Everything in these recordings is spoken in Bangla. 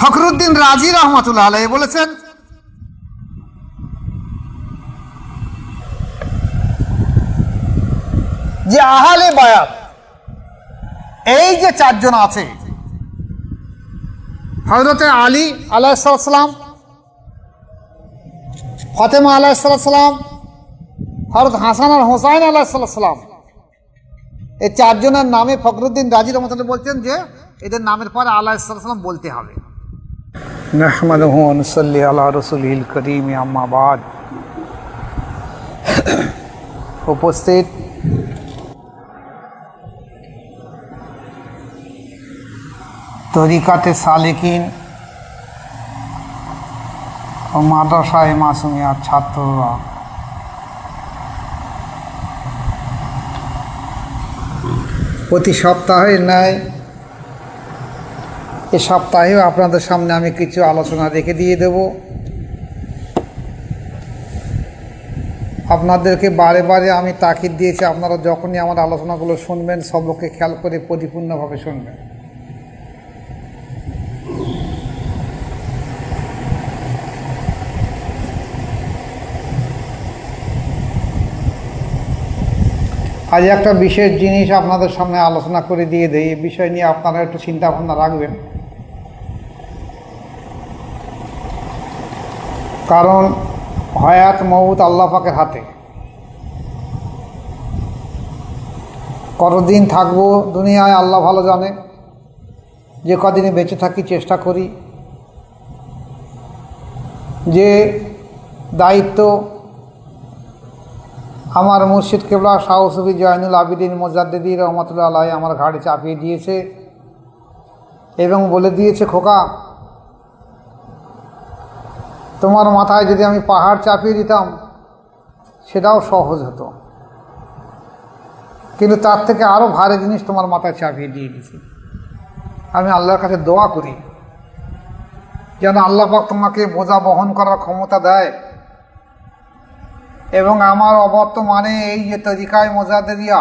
ফখরুদ্দিন রাজি রহমতুল্লাহ আলাইহি বলেছেন, যে আহলে বায়াত এই যে চারজন আছে, হযরতে আলী আলাইহিস সালাম, ফাতেমা আলাইহিস সালাম, হযরত হাসান আর হোসাইন আলাইহিস সালাম, এই চারজনের নামে ফখরুদ্দিন রাজি রহমতুল্লাহ বলছেন যে এদের নামের পরে আলাইহিস সালাম বলতে হবে। নাহমাদুহু ওয়া নুসাল্লি আলা রাসূলিল কারীম, আম্মা বাদ। উপস্থিত তরিকাতে সালেকিন ও মাদ্রাসায়ে মাসুমিয়ার ছাত্ররা, প্রতি সপ্তাহের ন্যায় এ সপ্তাহেও আপনাদের সামনে আমি কিছু আলোচনা রেখে দিয়ে দেব। আপনাদেরকে বারে বারে আমি তাকিদ দিয়েছি, আপনারা যখনই আমার আলোচনাগুলো শুনবেন সবকে খেয়াল করে পরিপূর্ণভাবে শুনবেন। আজ একটা বিশেষ জিনিস আপনাদের সামনে আলোচনা করে দিয়ে দেই, এই বিষয় নিয়ে আপনারা একটু চিন্তা ভাবনা রাখবেন। কারণ হায়াত মউত আল্লাহ পাকের হাতে। কতদিন থাকবো দুনিয়ায় আল্লাহ ভালো জানে। যে কদিনে বেঁচে থাকি চেষ্টা করি যে দায়িত্ব আমার মুর্শিদ কেবলা শাহ সুফি জয়নুল আবিদিন মুজাদ্দিদি রহমতুল্লাহ আলাইহি আমার ঘাড়ে চাপিয়ে দিয়েছে এবং বলে দিয়েছে, খোকা তোমার মাথায় যদি আমি পাহাড় চাপিয়ে দিতাম সেটাও সহজ হতো, কিন্তু তার থেকে আরও ভারী জিনিস তোমার মাথায় চাপিয়ে দিয়ে দিয়েছি। আমি আল্লাহর কাছে দোয়া করি যেন আল্লাহ পাক তোমাকে বোঝা বহন করার ক্ষমতা দেয় এবং আমার অবর্তমানে এই যে তরিকায় মুজাদ্দিদিয়া,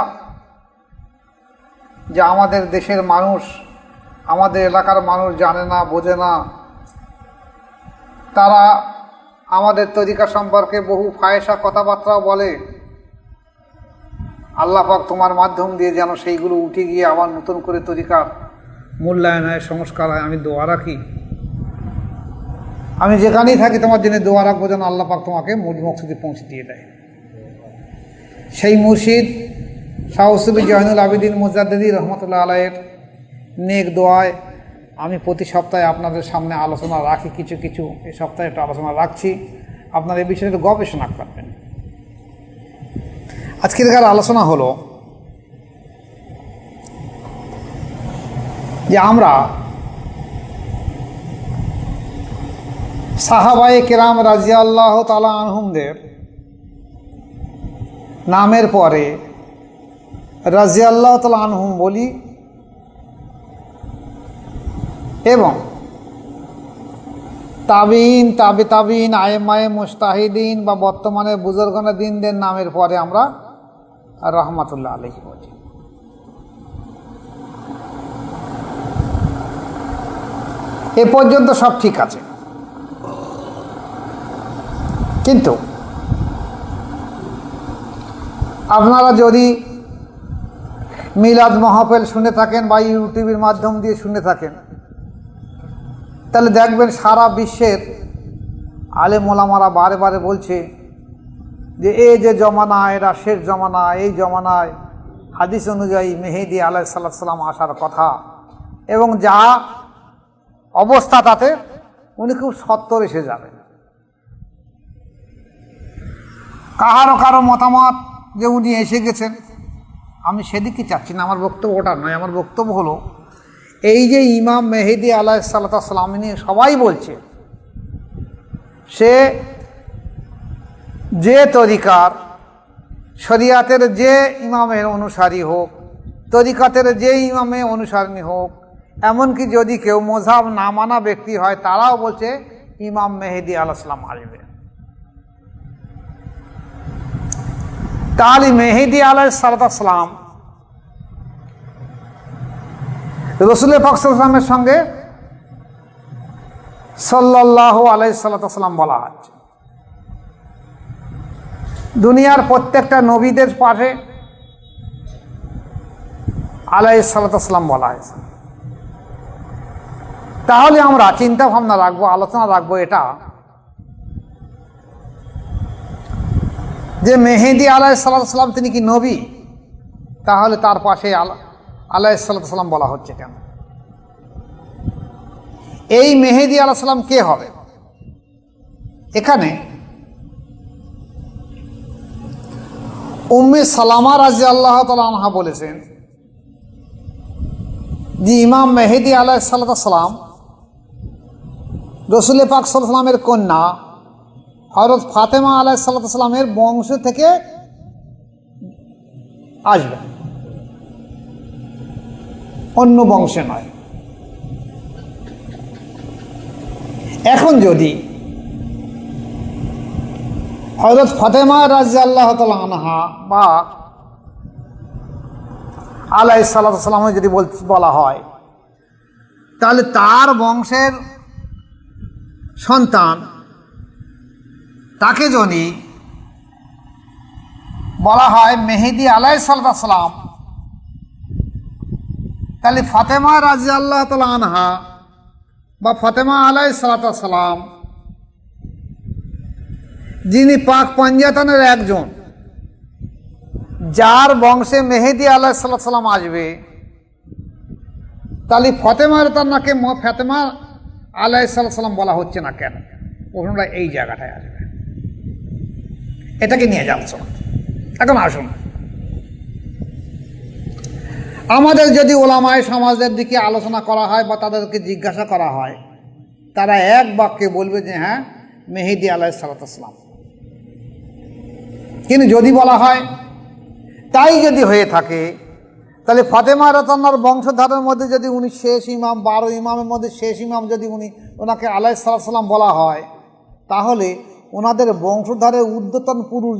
যে আমাদের দেশের মানুষ, আমাদের এলাকার মানুষ জানে না, বোঝে না, তারা আমাদের তরিকা সম্পর্কে বহু ফায়সা কথাবার্তাও বলে। আল্লাহ পাক তোমার মাধ্যম দিয়ে যেন সেইগুলো উঠে গিয়ে আবার নতুন করে তরিকার মূল্যায়ন হয়, সংস্কার হয়, আমি দোয়া রাখি। আমি যেখানেই থাকি তোমার জন্য দোয়া রাখবো যেন আল্লাহ পাক তোমাকে মূল মকসদে পৌঁছে দিয়ে দেয়। সেই মুর্শিদ শাহ সুফি জয়নুল আবিদিন মুজাদ্দিদি রহমতুল্লাহ আলাইহির নেক দোয়ায় আমি প্রতি সপ্তাহে আপনাদের সামনে আলোচনা রাখি। কিছু কিছু এই সপ্তাহে একটা আলোচনা রাখছি, আপনারা এই বিষয়ে গবেষণা করবেন। আজকের আলোচনা হলো যে আমরা সাহাবায়ে কেরাম রাদিয়াল্লাহু তাআলা আনহুমদের নামের পরে রাদিয়াল্লাহু তাআলা আনহুম বলি এবং তাবিঈন, তাবে তাবিঈন, আইম্মায়ে মুজতাহিদিন বা বর্তমানে বুজুর্গানে দ্বীনদের নামের পরে আমরা রাহমাতুল্লাহ আলাইহি বলি। এ পর্যন্ত সব ঠিক আছে, কিন্তু আপনারা যদি মিলাদ মাহফিল শুনে থাকেন বা ইউটিউবের মাধ্যম দিয়ে শুনে থাকেন, তাহলে দেখবেন সারা বিশ্বের আলেম ওলামারা বারে বারে বলছে যে এই যে জমানা, এরা শেষ জমানা, এই জমানায় হাদিস অনুযায়ী মেহেদী আলাইহিস সালাম আসার কথা এবং যা অবস্থা তাতে উনি খুব সত্বর এসে যাবেন। কারো কারো মতামত যে উনি এসে গেছেন, আমি সেদিকে চাচ্ছি না, আমার বক্তব্য ওটা নয়। আমার বক্তব্য হলো এই যে ইমাম মেহেদী আলাইহিস সালাম নিয়ে সবাই বলছে, সে যে তরিকার শরিয়াতের যে ইমামের অনুসারী হোক, তরিকাতের যে ইমামের অনুসারী হোক, এমনকি যদি কেউ মযহাব না মানা ব্যক্তি হয় তারাও বলছে ইমাম মেহেদী আলাইহিস সালাম আসবে। তাহলে মেহেদী আলাইহিস সালাম রাসূল পাক সাল্লাল্লাহু আলাইহি ওয়াসাল্লামের সঙ্গে সাল্লাল্লাহু আলাইহি সাল্লাম বলা হচ্ছে। দুনিয়ার প্রত্যেকটা নবীদের পাশে আলাইহিস সালাম বলা হয়েছে। তাহলে আমরা চিন্তা ভাবনা রাখবো, আলোচনা রাখবো এটা যে মেহেদী আলাইহিস সালাম তিনি কি নবী? তাহলে তার পাশে আলাইহিস সালাম বলা হচ্ছে কেন? এই মেহেদী আলাইহিস সালাম কে হবে? এখানে উম্মে সালামা রাদিয়াল্লাহু তাআলা আনহা বলেছেন যে ইমাম মেহেদী আলাইহিস সালাম রাসূল পাক সাল্লাল্লাহু আলাইহি ওয়াসাল্লামের কন্যা হযরত ফাতেমা আলাইহিস সালামের বংশ থেকে আসবে, অন্য বংশে নয়। এখন যদি হযরত ফাতেমা রাদিয়াল্লাহু তাআলা আনহা বা আলাইহিস সালাম যদি বলা হয়, তাহলে তার বংশের সন্তান তাকে যদি বলা হয় মেহেদী আলাইহিস সালাম, তাহলে ফাতেমা রাদিয়াল্লাহু তাআলা আনহা বা ফাতেমা আলাইহিস সালাম যিনি পাক পাঞ্জাতনের একজন, যার বংশে মেহেদী আলাইহিস সালাম আসবে, তাহলে ফাতেমার তার ফাতেমা আলাইহিস সালাম বলা হচ্ছে না কেন? প্রশ্নটা এই জায়গাটায় আসবে, এটাকে নিয়ে যাচ্ছ। এখন আসুন, আমাদের যদি ওলামায়ে সমাজের দিকে আলোচনা করা হয় বা তাদেরকে জিজ্ঞাসা করা হয়, তারা এক বাক্যে বলবে যে হ্যাঁ, মেহেদী আলাইহিস সালাম। কিন্তু যদি বলা হয় তাই যদি হয়ে থাকে, তাহলে ফাতেমা রাদিয়াল্লাহু বংশধারের মধ্যে যদি উনি শেষ ইমাম, 12 ইমামের মধ্যে শেষ ইমাম, যদি ওনাকে আলাইহিস সালাম বলা হয়, তাহলে ওনাদের বংশধারের ঊর্ধ্বতন পুরুষ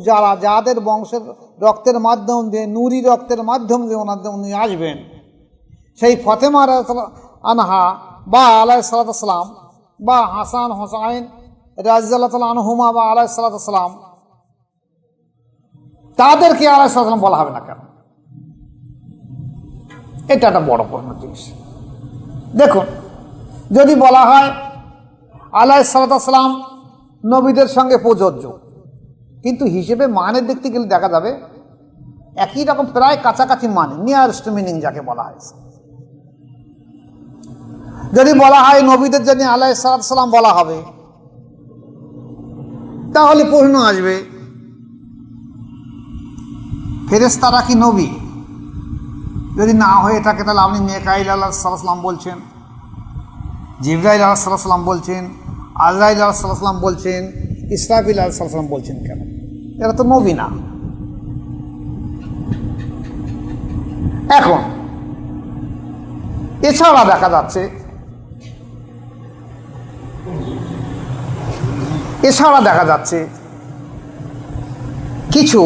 যাদের বংশের রক্তের মাধ্যম দিয়ে, নূরি রক্তের মাধ্যম দিয়ে উনি আসবেন, সেই ফাতেমা আনহা বা আলাইহিস সালাম বা হাসান হোসাইন রাদিয়াল্লাহু তাআলা আনহুমা বা আলাইহিস সালাম, তাদেরকে আলাইহিস সালাম বলা হবে না কেন? এটা একটা বড় প্রশ্ন জিনিস। দেখুন, যদি বলা হয় আলাইহিস সালাম নবীদের সঙ্গে প্রযোজ্য, কিন্তু হিসেবে মানে দেখতে গেলে দেখা যাবে একই রকম, প্রায় কাছাকাছি মানে, নিয়ারেস্ট মিনিং যাকে বলা হয়েছে। যদি বলা হয় নবীদের জন্য আলাইহিস সালাম বলা হবে, তাহলে প্রশ্ন আসবে ফেরেশতারা কি নবী? যদি না হয়ে থাকে, তাহলে আপনি মিকাঈল আলাইহিস সালাম বলছেন, জিবরাইল আলাইহিস সালাম বলছেন, আজরাইল আলাইহিস সালাম বলছেন, ইসরাফিল আলাইহিস সালাম বলছেন কেন? এরা তো নবী না। এখন এছাড়া দেখা যাচ্ছে, কিছু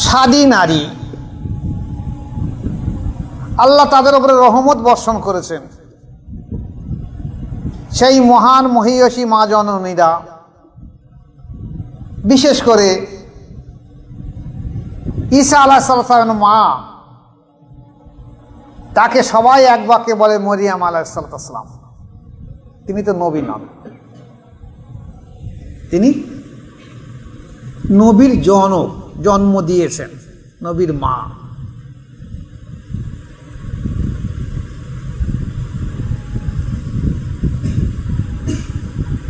সাদী নারী, আল্লাহ তাদের উপরে রহমত বর্ষণ করেছেন, সেই মহান মহিয়সী মা জননীরা, বিশেষ করে ঈসা আলাইহিস সালামের মা, তাকে সবাই এক বাক্যে বলে মরিয়ম আলাইহিস সালাম। তিনি তো নবী নন, তিনি নবীর জন্ম দিয়েছেন, নবীর মা।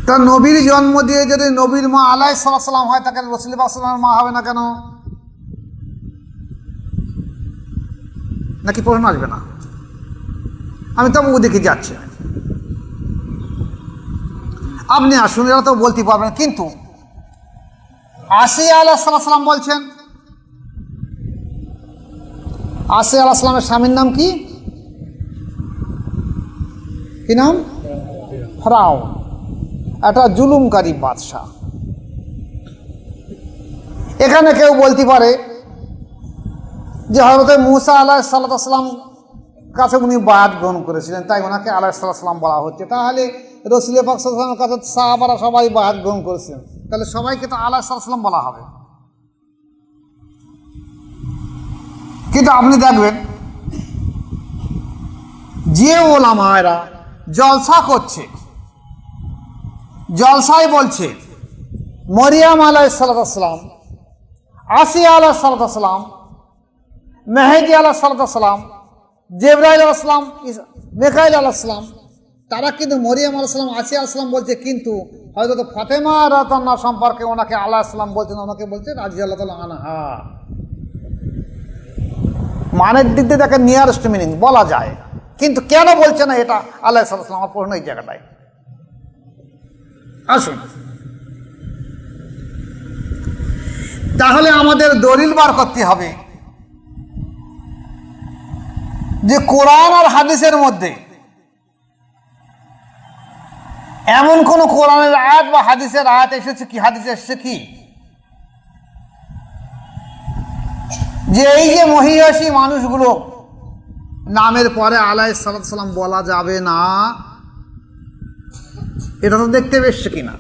তা নবীর জন্ম দিয়ে যদি নবীর মা আলাইহিস সালাম হয়, তাকে রাসূল পাক সাল্লাল্লাহু মা হবে না কেন? নাকি প্রশ্ন আসবে না? আমি তো ওদিকে যাচ্ছি। আপনি আসুন, এরা তো বলতে পারবেন, কিন্তু আসিয়া আলাইহিস সালাম বলছেন, আসিয়া আলাইহিস সালামের স্বামীর নাম কি নাম? ফেরাউন, একটা জুলুমকারী বাদশাহ। এখানে কেউ বলতে পারে যে হযরত মূসা আলাইহিস সালাম কাছে উনি বায়াত গ্রহণ করেছিলেন, তাই ওনাকে আলাইহিস সালাম বলা হচ্ছে। তাহলে রাসূল পাক সাল্লাল্লাহু আলাইহি ওয়াসাল্লামের কাছে সাহাবারা সবাই বায়াত গ্রহণ করেছেন, তাহলে সবাইকে তো আলাইহিস সালাম বলা হবে। কিন্তু আপনি দেখবেন যে ওলামায়েরা জলসা করছে, জলসায় বলছে মরিয়াম আলাইহিস সালাম, আসিয়া আলাইহিস সালাম, মেহেদী আলাইহিস সালাম, জিবরাইল আলাইহিস সালাম, মিকাইল আলাইহিস সালাম, তারা কিন্তু মরিয়াম আলাইহিস সালাম, আসিয়া আলাইহিস সালাম বলছে, কিন্তু হযরত ফাতেমা রাদিয়াল্লাহু আনহা সম্পর্কে ওনাকে আলাইহিস সালাম বলছেন, ওনাকে বলছে রাদিয়াল্লাহু আনহা। মানের দিক দিয়ে তাকে নিয়ারেস্ট মিনিং বলা যায়, কিন্তু কেন বলছে না এটা আলাইহিস সালাম, আমার প্রশ্ন এই জায়গাটায়। আসুন, তাহলে আমাদের দলিল বার করতে হবে যে কোরআন আর হাদিসের মধ্যে এমন কোন কোরআনের আয়াত বা হাদিসের আয়াত এসেছে কি, হাদিসে এসেছে কি যে এই যে মহিয়াসী মানুষগুলো নামের পরে আলাইহিস সালাম বলা যাবে না, এটা তো দেখতে এসছে কিনা।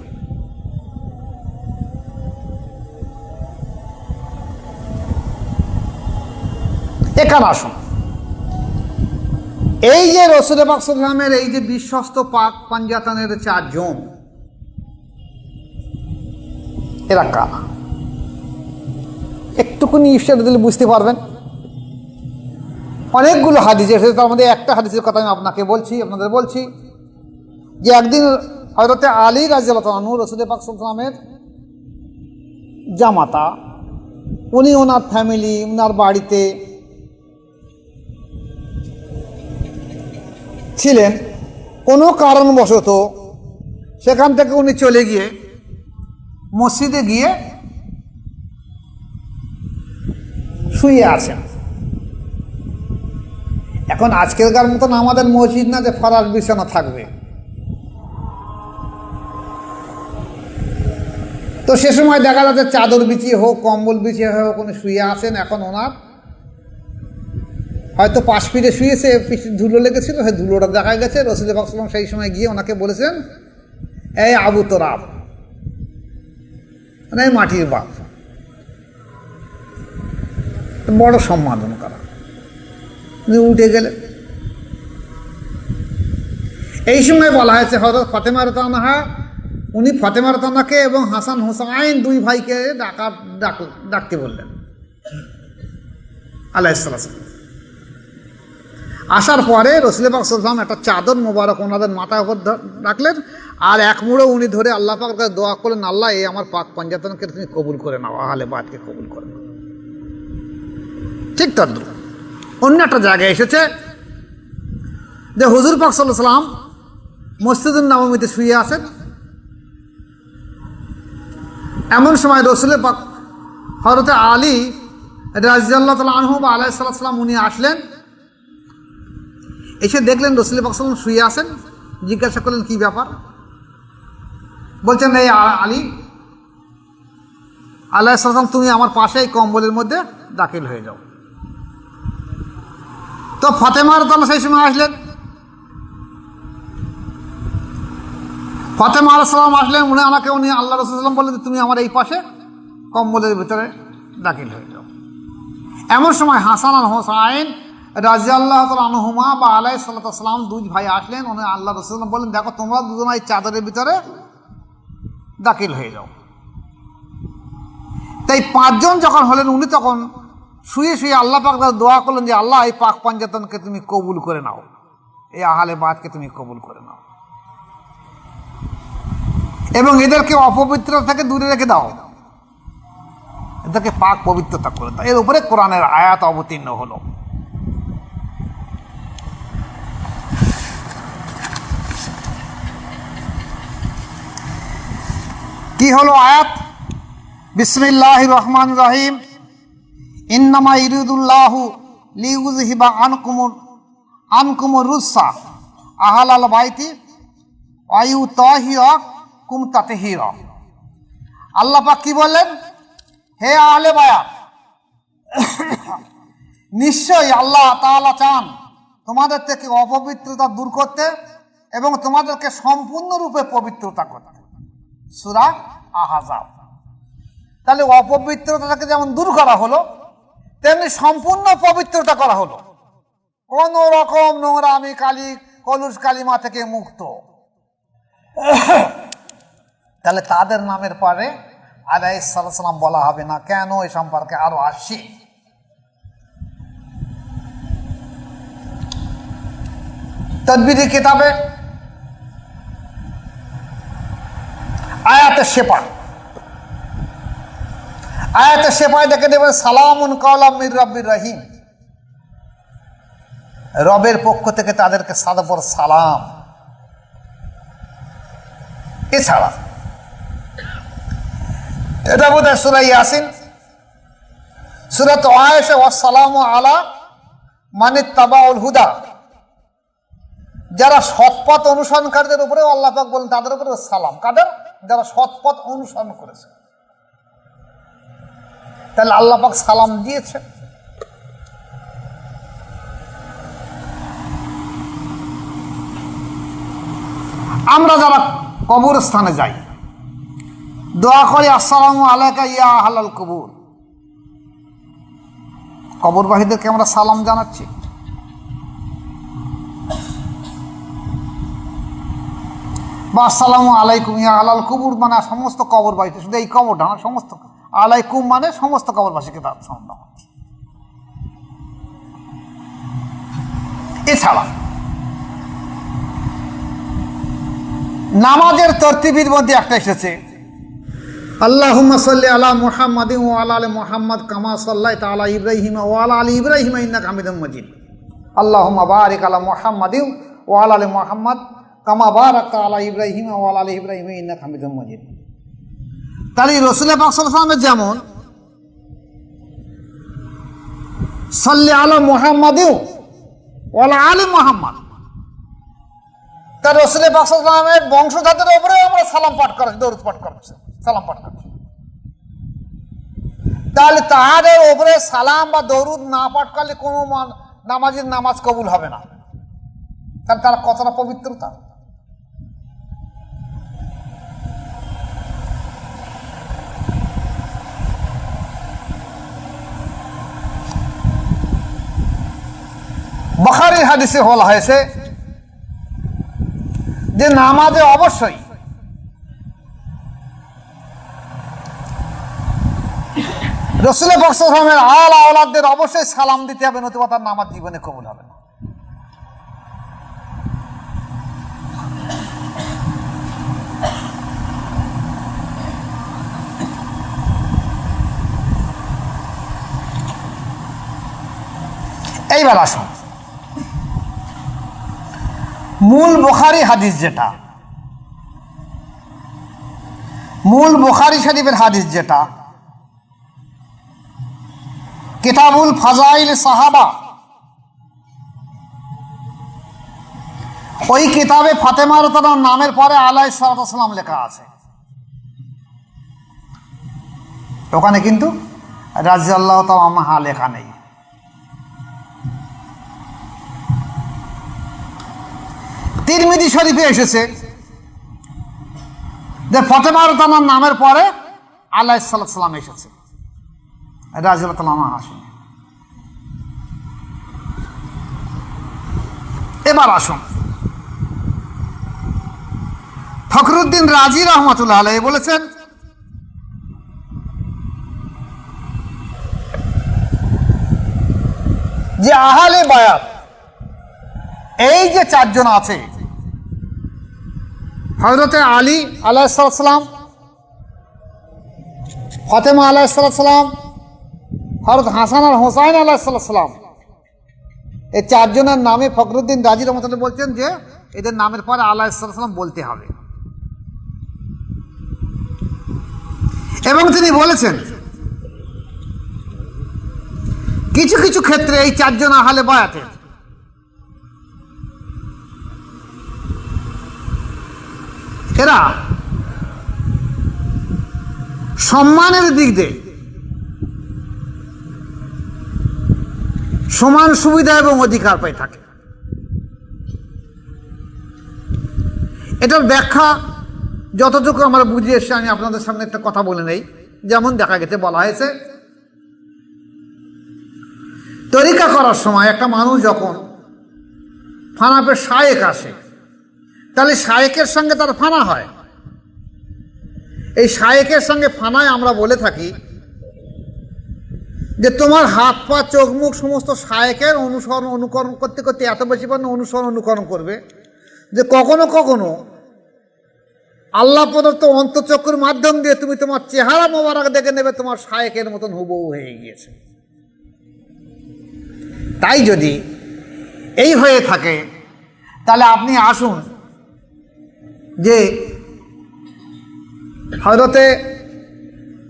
এখানে আসুন, এই যে রাসূল পাক সাল্লাল্লাহু আলাইহি ওয়াসাল্লামের এই যে বিশ্বস্ত পাক পাঞ্জাতনের 4 জন, এরা কারা একটুকুনি ইফসার দিলে বুঝতে পারবেন। অনেকগুলো হাদিস এসেছে, তার মধ্যে একটা হাদিসের কথা আমি আপনাদের বলছি যে একদিন হযরতে আলী রাদিয়াল্লাহু আনহু রাসূল পাক সাল্লাল্লাহু আলাইহি ওয়াসাল্লামের জামাতা, উনি ওনার ফ্যামিলি, ওনার বাড়িতে ছিলেন, কোনো কারণবশত সেখান থেকে উনি চলে গিয়ে মসজিদে গিয়ে শুয়ে আছেন। এখন আজকেরকার মতন আমাদের মসজিদ না যে ফরাশ বিছানা থাকবে, তো সে সময় দেখা যাচ্ছে চাদর বিছিয়ে হোক, কম্বল বিছিয়ে হোক উনি শুয়ে আছেন। এখন ওনার হয়তো পাশ ফিরে শুয়েছে, ধুলো লেগেছিল, সেই ধুলোটা দেখা গেছে। রাসূল পাক সাল্লাল্লাহু আলাইহি ওয়াসাল্লাম সেই সময় গিয়ে ওনাকে বলেছেন, এই আবু তোরাব, মানে মাটির বাপ, বড় সম্মাননা করা। উনি উঠে গেলেন। এই সময় বলা হয়েছে হযরত ফাতেমা রাদিয়াল্লাহু আনহা, উনি ফাতেমা রাদিয়াল্লাহু আনহাকে এবং হাসান হুসাইন 2 ভাইকে ডাকতে বললেন আলাইহিস সালাম। আসার পরে রাসূল পাক সাল্লাল্লাহু আলাইহি ওয়াসাল্লাম একটা চাদর মোবারক ওনাদের মাথার উপর রাখলেন, আর এক মুড়ো উনি ধরে আল্লাহ পাকের কাছে দোয়া করলেন, আল্লাহ এই আমার পাক পাঞ্জাতনকে তুমি কবুল করে নাও, আহলে বাইতকে কবুল করে নাও। ঠিক তদ্রুপ অন্য একটা জায়গায় এসেছে যে হুজুর পাক সাল্লাল্লাহু আলাইহি ওয়াসাল্লাম মসজিদুন নববীতে শুয়ে আছেন। এমন সময় রাসূল পাক হযরতে আলী রাদিয়াল্লাহু তাআলা আনহু বা আলাইহিস সালাম উনি আসলেন, এসে দেখলেন রাসূল পাক সাল্লাল্লাহু আলাইহি ওয়াসাল্লাম শুয়ে আছেন। জিজ্ঞাসা করলেন কি ব্যাপার? বলছেন, এই আলী আলাইহিস সালাম, তুমি আমার পাশে এই কম্বলের মধ্যে দাখিল হয়ে যাও। তো ফাতেমা রাদিয়াল্লাহু সেই সময় আসলেন। ফাতেমা আলাইহিস সালাম আসলেন, উনি আল্লাহ রাসূল সাল্লাল্লাহু বললেন তুমি আমার এই পাশে কম্বলের ভিতরে দাখিল হয়ে যাও। এমন সময় হাসান আর হুসাইন রাদিয়াল্লাহু তাআলা আনহুমা বা আলাইহিস সালাম 2 ভাই আসলেন। উনি আল্লাহ রাসূল সাল্লাল্লাহু বললেন, দেখো তোমরা দুজন এই চাদরের ভিতরে দাখিল হয়ে যাও। তাই 5 জন যখন হলেন, উনি তখন শুয়ে শুয়ে আল্লাহ পাক দোয়া করলেন যে আল্লাহ এই পাক পাঞ্জাতনকে তুমি কবুল করে নাও, এই আহলে বাইতকে তুমি কবুল করে নাও, এবং এদেরকে অপবিত্রতা থেকে দূরে রেখে দাও, এদেরকে পাক পবিত্রতা করে দাও। এর উপরে কোরআনের আয়াত অবতীর্ণ হলো। কি হলো আয়াত? বিসমিল্লাহির রহমানির রহিম, ইন্নামা ইরিদুল্লাহু লিইউযহিবা আনকুমুর রুসা আহলাল বাইতি ওয়া ইউতাহিরাকুম তাতহীরা। আল্লাহ পাক কি বললেন? হে আহলে বায়াত, নিশ্চয়ই আল্লাহ তাআলা চান তোমাদের থেকে অপবিত্রতা দূর করতে এবং তোমাদেরকে সম্পূর্ণরূপে পবিত্রতা করতে। সূরা আহজাব। তাহলে অপবিত্রতাকে যেমন দূর করা হলো, তেমনি সম্পূর্ণ পবিত্রতা করা হলো, কোন রকম নোংরামি কালি কলুষ কালিমা থেকে মুক্ত। তাহলে তাদের নামের পরে আলাইহিস সালাম বলা হবে না কেন? এ সম্পর্কে আরো আসছি। তদবিরি কিতাবে আয়াতে শেফায় দেখে দেবেন সালামুন কাওলাম মির রাব্বির রহিম, রবের পক্ষ থেকে তাদেরকে সাদপর সালাম। এছাড়া এটা বোধ হয় সূরা ইয়াসিন, সূরাত আয়েশা ওয়াসসালামু আলা মানিত্তাবাউল হুদা, যারা সৎপথ অনুসরণকারীদের উপরেও আল্লাহ পাক বলেন তাদের উপরে সালাম। কাদের? যারা সৎপথ অনুসরণ করেছে। তাহলে আল্লাহ পাক সালাম দিয়েছে। আমরা যারা কবরস্থানে যাই, দোয়া করি আসসালামু আলাইকা ইয়া আহলাল কবুর। কবরবাসীদেরকে আমরা সালাম জানাচ্ছি। বা আসসালামু আলাইকুম ইয়া আহলাল কবুর মানে সমস্ত কবরবাসী, শুধু এই কবরটা না, সমস্ত। আলাইকুম মানে সমস্ত কবরবাসীকে তার সালাম জানাচ্ছি। এছাড়া নামাজের তরতিবের মধ্যে একটা এসেছে আল্লাহুম্মা সাল্লি আলা মুহাম্মাদিন ওয়া আলা আলি মুহাম্মাদ কামা সাল্লাইতা আলা ইব্রাহিম ওয়া আলা আলি ইব্রাহিম ইন্নাকা হামিদুম মাজিদ। আল্লাহুম্মা বারিক আলা মুহাম্মাদিন ওয়া আলা আলি মুহাম্মাদ কামা বারাকতা আলা ইব্রাহিম ওয়া আলা আলি ইব্রাহিম ইন্নাকা হামিদুম মাজিদ। তাহলে রাসূল পাক সাল্লাল্লাহু আলাইহি ওয়াসাল্লাম যেমন সাল্লি আলা মুহাম্মাদিন ওয়া আলা আলি মুহাম্মাদ, তার রাসূল পাক সাল্লাল্লাহু আলাইহি ওয়াসাল্লামের বংশধরদের উপরে আমরা সালাম পাঠ করেছি, দরুদ পাঠ করছি, সালাম পাঠ করছি। তাহলে তাদের উপরে সালাম বা দরুদ না পাঠ করলে কোনো নামাজের নামাজ কবুল হবে না। তাহলে তারা কতটা পবিত্রতা। বুখারীর হাদিসে বলা হয়েছে যে নামাজে অবশ্যই রাসূল পাক সাল্লাল্লাহু আলাইহি ওয়াসাল্লামের আল আওলাদদের অবশ্যই সালাম দিতে হবে, নতুবা তার নামাজ জীবনে কবুল হবে না। এইবার আসুন মূল বুখারী হাদিস, যেটা মূল বুখারী শরীফের হাদিস, যেটা কিতাবুল ফাজাইল সাহাবা, ওই কিতাবে ফাতেমা রাদিয়াল্লাহু আনহার নামের পরে আলাইহিস সালাতু ওয়াস সালাম লেখা আছে। ওখানে কিন্তু রাদিয়াল্লাহু তাআলা আনহা লেখা নেই। তিরমিজি শরীফে এসেছে যে ফাতেমা রাদিয়াল্লাহু আনহার নামের পরে আলাইহিস সালাতু ওয়াস সালাম এসেছে, রাদিয়াল্লাহু তাআলা আনহা আসেন। এবার আসুন ফখরুদ্দিন রাজি রহমাতুল্লাহ আলাইহি বলেছেন যে আহলে বায়াত এই যে চারজন আছে, হযরতে আলী আলাইহিস সালাম, ফাতেমা আলাইহিস সালাম, হযরত হাসান আর হোসাইন আলাইহিস সালাম, এই চারজনের নামে ফখরুদ্দিন রাজি রহমাতুল্লাহ বলছেন যে এদের নামের পরে আলাইহিস সালাম বলতে হবে। এবং তিনি বলেছেন কিছু কিছু ক্ষেত্রে এই চারজন আহলে বায়াতের এরা সম্মানের দিক দিয়ে সমান সুবিধা এবং অধিকার পাই থাকে। এটার ব্যাখ্যা যতটুকু আমরা বুঝে এসে আমি আপনাদের সামনে একটা কথা বলে নেই। যেমন দেখা গেছে, বলা হয়েছে তরিকা করার সময় একটা মানুষ যখন ফানাপের শায়েক আসে, তাহলে শায়েকের সঙ্গে তার ফানা হয়। এই শায়েকের সঙ্গে ফানায় আমরা বলে থাকি যে তোমার হাত পা চোখ মুখ সমস্ত শায়েকের অনুকরণ করতে করতে এত বেশি অনুকরণ করবে যে কখনো কখনো আল্লাহ প্রদত্ত অন্তঃচক্ষুর মাধ্যম দিয়ে তুমি তোমার চেহারা মোবারক দেখে নেবে তোমার শায়েকের মতন হুবহু হয়ে গিয়েছে। তাই যদি এই হয়ে থাকে তাহলে আপনি আসুন যে হযরতে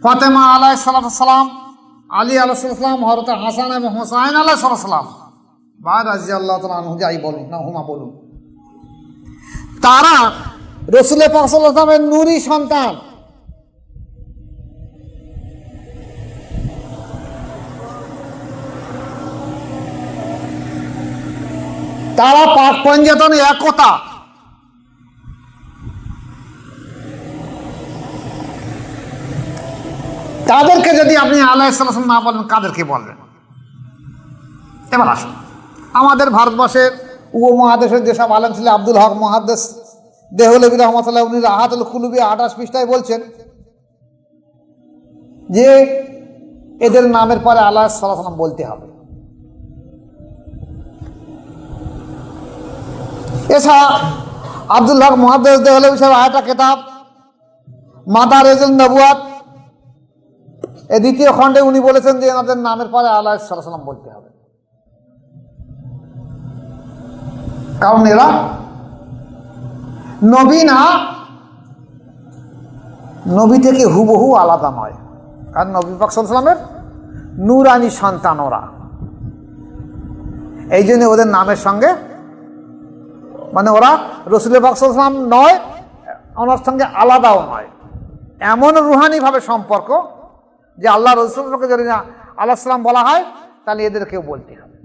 ফাতেমা আলাইহিস সালাম, আলী আলাইহিস সালাম, হযরতে হাসান এবং হুসাইন আলাইহিস সালাম বা রাদিয়াল্লাহু তাআলা আনহু যাই বলুন না হুমা বলুন, তারা রাসূল পাক সাল্লাল্লাহু আলাইহি ওয়াসাল্লামের নূরী সন্তান। তারা পাক পঞ্জতনে একতা। তাদেরকে যদি আপনি আলাইহিস সালাম না বলেন, কাদেরকে বলবেন? এবার আসুন, আমাদের ভারতবর্ষের উপমহাদেশের যেসব আলেম ছিলেন, আব্দুল হক মুহাদ্দিস দেহলভী রহমতুল্লাহ, উনি রাহাতুল কুলুবি 28 পৃষ্ঠায় বলছেন যে এদের নামের পরে আলাইহিস সালাম বলতে হবে। এছাড়া আব্দুল হক মুহাদ্দিস দেহলভী সাহেব আরেকটা কিতাব মাদারিজুন নবুওয়াত, এই দ্বিতীয় খণ্ডে উনি বলেছেন যে এনাদের নামের পরে আলাইহিস সালাম বলতে হবে, কারণ এরা নবী না, নবী থেকে হুবহু আলাদা নয়। কারণ নবী পাক সাল্লাল্লাহু আলাইহি ওয়াসাল্লামের নূরানি সন্তান ওরা, এই জন্য ওদের নামের সঙ্গে মানে ওরা রাসূল পাক সাল্লাল্লাহু আলাইহি ওয়াসাল্লাম নয়, ওনার সঙ্গে আলাদাও নয়, এমন রুহানিভাবে সম্পর্ক যে আল্লাহ রাসূলকে যদি না আলাইহিস সালাম বলা হয় তাহলে এদেরকেও বলতে হবে।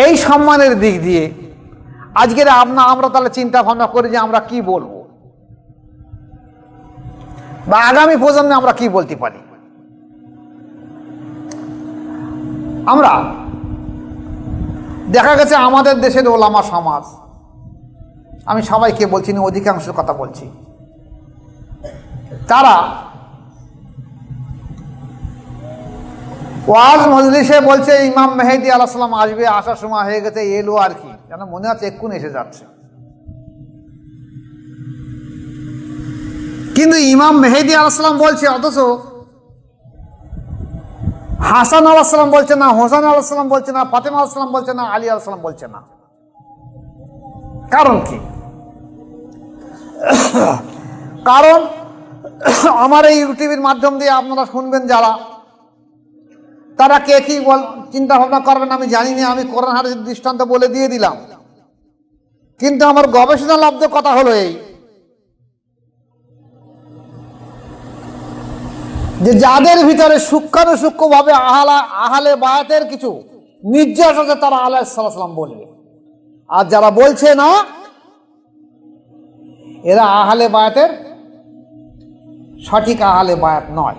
এই সম্মানের দিক দিয়ে আজকের আমরা তাহলে চিন্তা ভাবনা করি যে আমরা কি বলবো বা আগামী প্রজন্মে আমরা কি বলতে পারি। আমরা দেখা গেছে আমাদের দেশের ওলামা সমাজ, আমি সবাইকে বলছি না, অধিকাংশের কথা বলছি, তারা ওয়াজ মজলিসে বলছে ইমাম মেহেদী আলাইহিস সালাম আসবে, আসার সময় হয়ে গেছে, এলো আর কি, যেন মনে হচ্ছে এক্ষুনি এসে যাচ্ছে। কিন্তু ইমাম মেহেদী আলাইহিস সালাম বলছে, অথচ হাসান আলাইহিস সালাম বলছে না, হোসেন আলাইহিস সালাম বলছে না, ফাতেমা আলাইহিস সালাম বলছে না, আলী আলাইহিস সালাম বলছে না। কারণ কি? কারণ আমার এই ইউটিউবের মাধ্যম দিয়ে আপনারা শুনবেন যারা, তারা কে কি চিন্তা ভাবনা করবেন আমি জানি না, আমি কোরআন হাদিসের দৃষ্টান্ত বলে দিয়ে দিলাম। কিন্তু আমার গবেষণা লব্ধ কথা হলো এই যে যাদের ভিতরে সূক্ষ্মানুসূক্ষ্মভাবে আহলে বায়াতের কিছু নির্যাস আছে তারা আলাইহিস সালাম বলবে, আর যারা বলছে না এরা আহলে বায়াতের সঠিক আহলে বায়াত নয়।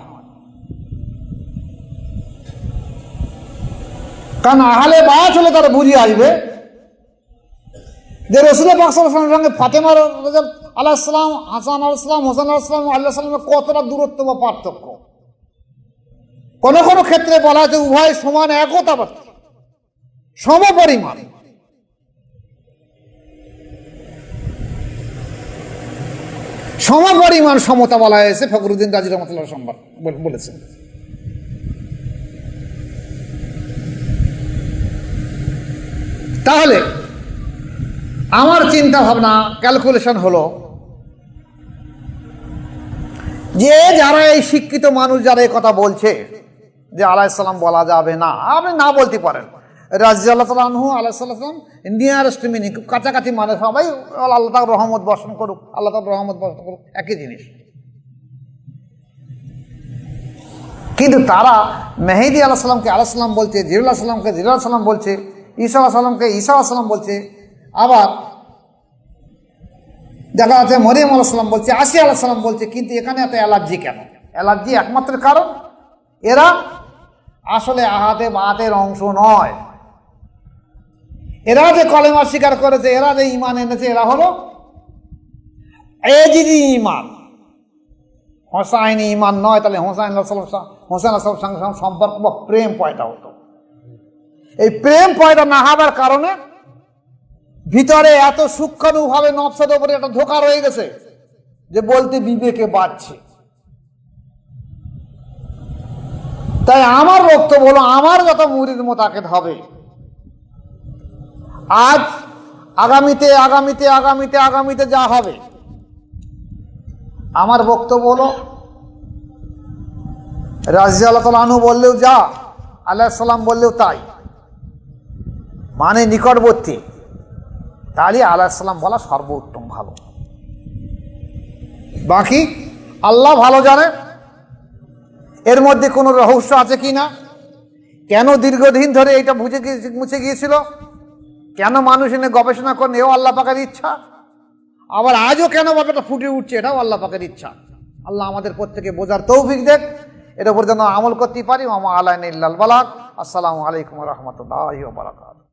কারণ আহলে বায়াত হলে তারা বুঝিয়ে আসবে যে রাসূল পাক সাল্লাল্লাহু আলাইহি ওয়াসাল্লামের সঙ্গে ফাতেমা আলাইহিস সালাম, হাসান আলাইহিস সালাম, হোসেন আলাইহিস সালাম, আলী আলাইহিস সালামের কতটা দূরত্ব বা পার্থক্য। কোন কোন ক্ষেত্রে বলা হয়েছে উভয় সমান, একতা, সমপরিমাণ। সমপরিমাণ সমতা বলা হয়েছে, ফখরুদ্দিন রাজি রহমাতুল্লাহ বলেছেন। তাহলে আমার চিন্তা ভাবনা ক্যালকুলেশন হলো যে যারা এই শিক্ষিত মানুষ যারা এই কথা বলছে যে আলাইহিস সালাম বলা যাবে না, আপনি না বলতে পারেন, রাদিয়াল্লাহু তাআলা আনহু আলাইহিস সালাম নিয়ারেস্ট মিনিং, খুব কাছাকাছি, মানে সবাই আল্লাহ তাআলা রহমত বর্ষণ করুক, আল্লাহ তাআলা রহমত বর্ষণ করুক, একই জিনিস। কিন্তু তারা মেহেদী আলাইহিস সালামকে আলাইহিস সালাম বলছে, জিবরাইল আলাইহিস সালামকে জিবরাইল আলাইহিস সালাম বলছে, ঈসা আলাইহিস সালামকে ঈসা আলাইহিস সালাম বলছে, আবার দেখা যাচ্ছে মরিয়ম আলাইহিস সালাম বলছে, আসিয়া আলাইহিস সালাম বলছে, কিন্তু এখানে এত অ্যালার্জি কেন? অ্যালার্জি একমাত্র কারণ এরা আসলে আহাদে বাতের অংশ নয়। এরা যে কলেমা স্বীকার করেছে, এরা যে ঈমান এনেছে, এরা হলো এজিদি ঈমান, হোসাইনি ঈমান নয়। তাহলে হোসাইন আলাইহিস সালাম সম্পর্ক বা প্রেম পয়দা হতো। এই প্রেম পয়দা না হবার কারণে ভিতরে এত সূক্ষ্মাণুভাবে নফসের উপরে একটা ধোঁকা রয়ে গেছে যে বলতে বিবেকে বাড়ছে। তাই আমার বক্তব্য হলো, আমার যত মুরিদ মোতাকেদ হবে আজ আগামীতে আগামীতে আগামীতে আগামীতে যা হবে, আমার বক্তব্য হলো রাদিয়াল্লাহু তাআলা আনহু বললেও যা, আলাইহিস সালাম বললেও তাই, মানে নিকটবর্তী, তাহলে আলাইহিস সালাম বলা সর্বোত্তম ভালো। বাকি আল্লাহ ভালো জানে এর মধ্যে কোনো রহস্য আছে কি না, কেন দীর্ঘদিন ধরে এটা মুছে গিয়েছিল, কেন মানুষ এনে গবেষণা করেন, এও আল্লাহ পাকের ইচ্ছা। আবার আজও কেন ব্যাপারটা ফুটে উঠছে, এটাও আল্লাহ পাকের ইচ্ছা। আল্লাহ আমাদের প্রত্যেকে বোঝার তৌফিক দেখ, এর উপর যেন আমল করতে পারি। ওয়া মা আলাইনা ইল্লাল বালাগ। আসসালামু আলাইকুম ওয়া রাহমাতুল্লাহি ওয়া বারাকাতুহু।